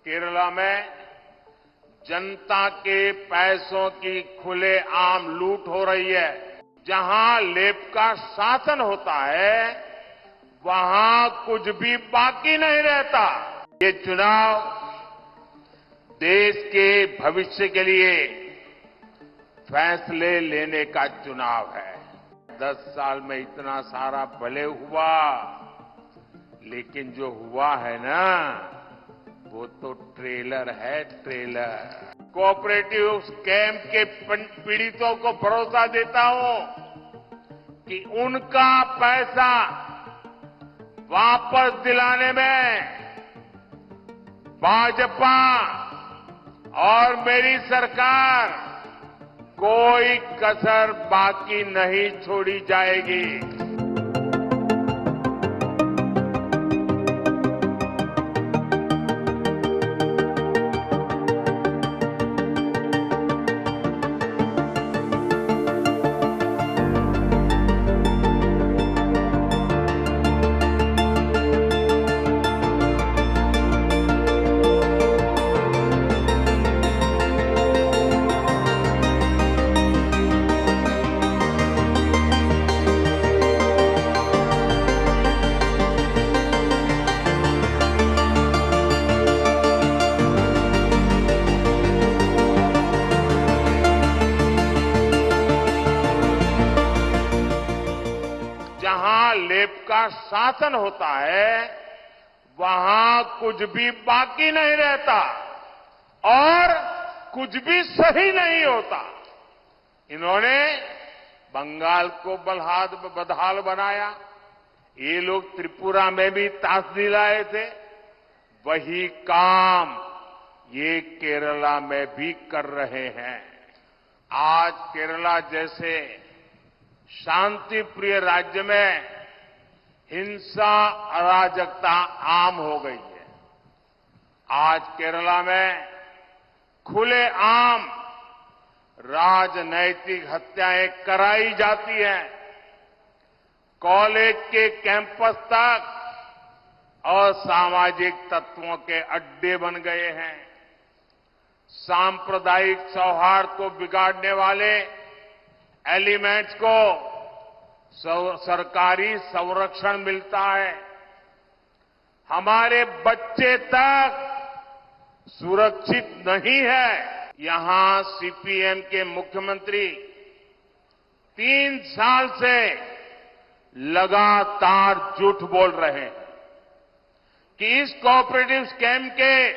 केरला में जनता के पैसों की खुलेआम लूट हो रही है। जहां लेप का शासन होता है वहां कुछ भी बाकी नहीं रहता। ये चुनाव देश के भविष्य के लिए फैसले लेने का चुनाव है। 10 साल में इतना सारा भले हुआ, लेकिन जो हुआ है ना वो तो ट्रेलर है, ट्रेलर। कोऑपरेटिव स्कैम के पीड़ितों को भरोसा देता हूं कि उनका पैसा वापस दिलाने में भाजपा और मेरी सरकार कोई कसर बाकी नहीं छोड़ी जाएगी। जहां लेप का शासन होता है वहां कुछ भी बाकी नहीं रहता और कुछ भी सही नहीं होता। इन्होंने बंगाल को बदहाल बनाया। ये लोग त्रिपुरा में भी ताश दिलाए थे। वही काम ये केरला में भी कर रहे हैं। आज केरला जैसे शांति प्रिय राज्य में हिंसा अराजकता आम हो गई है। आज केरला में खुलेआम राजनैतिक हत्याएं कराई जाती हैं। कॉलेज के कैंपस तक असामाजिक तत्वों के अड्डे बन गए हैं। सांप्रदायिक सौहार्द को बिगाड़ने वाले एलिमेंट्स को सरकारी संरक्षण मिलता है। हमारे बच्चे तक सुरक्षित नहीं है। यहां सीपीएम के मुख्यमंत्री 3 साल से लगातार झूठ बोल रहे हैं कि इस कोऑपरेटिव स्कैम के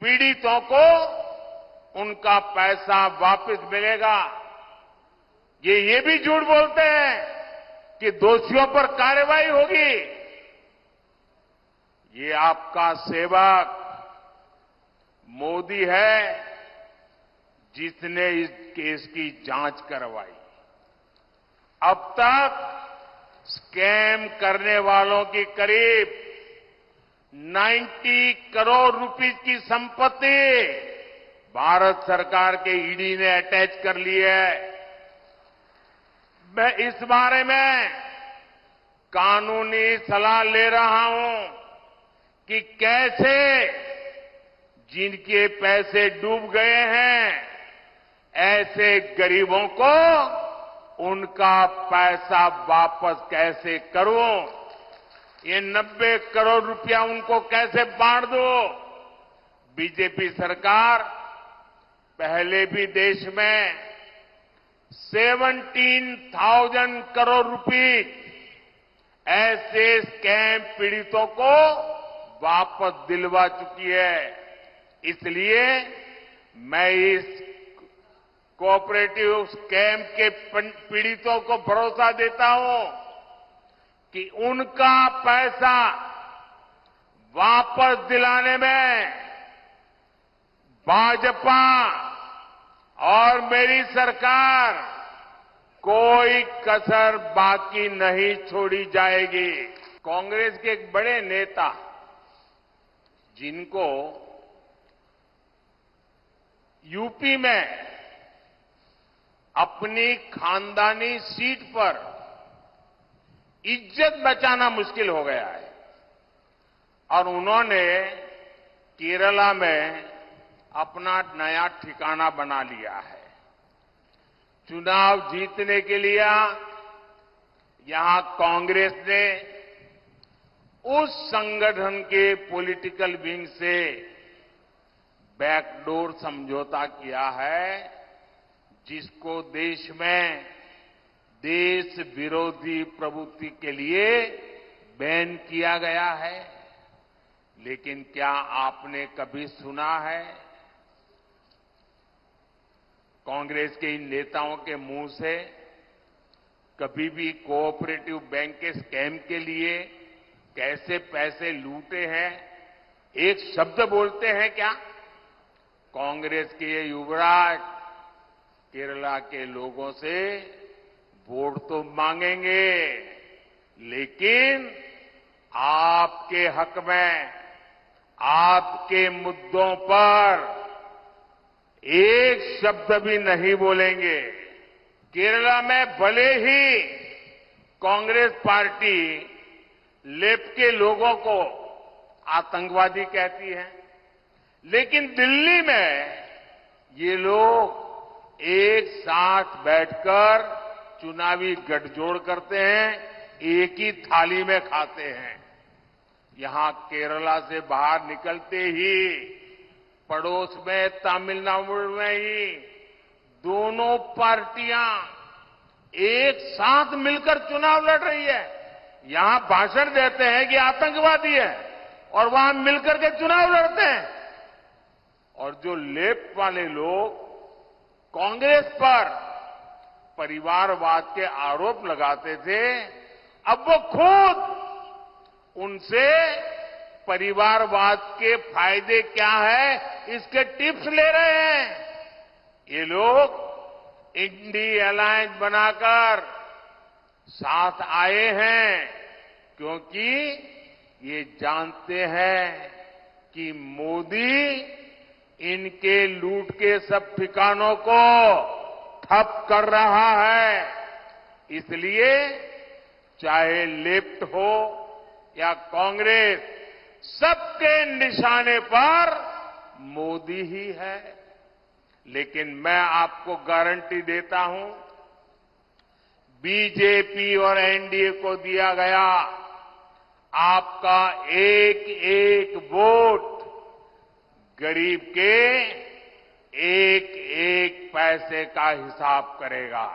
पीड़ितों को उनका पैसा वापस मिलेगा। ये भी झूठ बोलते हैं कि दोषियों पर कार्रवाई होगी। ये आपका सेवक मोदी है जिसने इस केस की जांच करवाई। अब तक स्कैम करने वालों की करीब 90 करोड़ रुपए की संपत्ति भारत सरकार के ईडी ने अटैच कर ली है। मैं इस बारे में कानूनी सलाह ले रहा हूं कि कैसे जिनके पैसे डूब गए हैं ऐसे गरीबों को उनका पैसा वापस कैसे करूं। ये 90 करोड़ रुपया उनको कैसे बांट दो। बीजेपी सरकार पहले भी देश में 17,000 करोड़ रुपए ऐसे स्कैम पीड़ितों को वापस दिलवा चुकी है। इसलिए मैं इस कोऑपरेटिव स्कैम के पीड़ितों को भरोसा देता हूं कि उनका पैसा वापस दिलाने में भाजपा और मेरी सरकार कोई कसर बाकी नहीं छोड़ी जाएगी। कांग्रेस के एक बड़े नेता जिनको यूपी में अपनी खानदानी सीट पर इज्जत बचाना मुश्किल हो गया है और उन्होंने केरला में अपना नया ठिकाना बना लिया है। चुनाव जीतने के लिए यहां कांग्रेस ने उस संगठन के पॉलिटिकल विंग से बैकडोर समझौता किया है जिसको देश में देश विरोधी प्रवृत्ति के लिए बैन किया गया है। लेकिन क्या आपने कभी सुना है कांग्रेस के इन नेताओं के मुंह से कभी भी कोऑपरेटिव बैंक के स्कैम के लिए कैसे पैसे लूटे हैं एक शब्द बोलते हैं क्या? कांग्रेस के ये युवराज केरला के लोगों से वोट तो मांगेंगे, लेकिन आपके हक में, आपके मुद्दों पर एक शब्द भी नहीं बोलेंगे। केरला में भले ही कांग्रेस पार्टी लेफ्ट के लोगों को आतंकवादी कहती है, लेकिन दिल्ली में ये लोग एक साथ बैठकर चुनावी गठजोड़ करते हैं, एक ही थाली में खाते हैं। यहां केरला से बाहर निकलते ही पड़ोस में तमिलनाडु में ही दोनों पार्टियां एक साथ मिलकर चुनाव लड़ रही है। यहां भाषण देते हैं कि आतंकवादी है और वहां मिलकर के चुनाव लड़ते हैं। और जो लेफ्ट वाले लोग कांग्रेस पर परिवारवाद के आरोप लगाते थे, अब वो खुद उनसे परिवारवाद के फायदे क्या है इसके टिप्स ले रहे हैं। ये लोग इंडी अलायंस बनाकर साथ आए हैं क्योंकि ये जानते हैं कि मोदी इनके लूट के सब ठिकानों को ठप कर रहा है। इसलिए चाहे लेफ्ट हो या कांग्रेस, सबके निशाने पर मोदी ही है। लेकिन मैं आपको गारंटी देता हूं, बीजेपी और एनडीए को दिया गया आपका एक एक वोट गरीब के एक एक पैसे का हिसाब करेगा।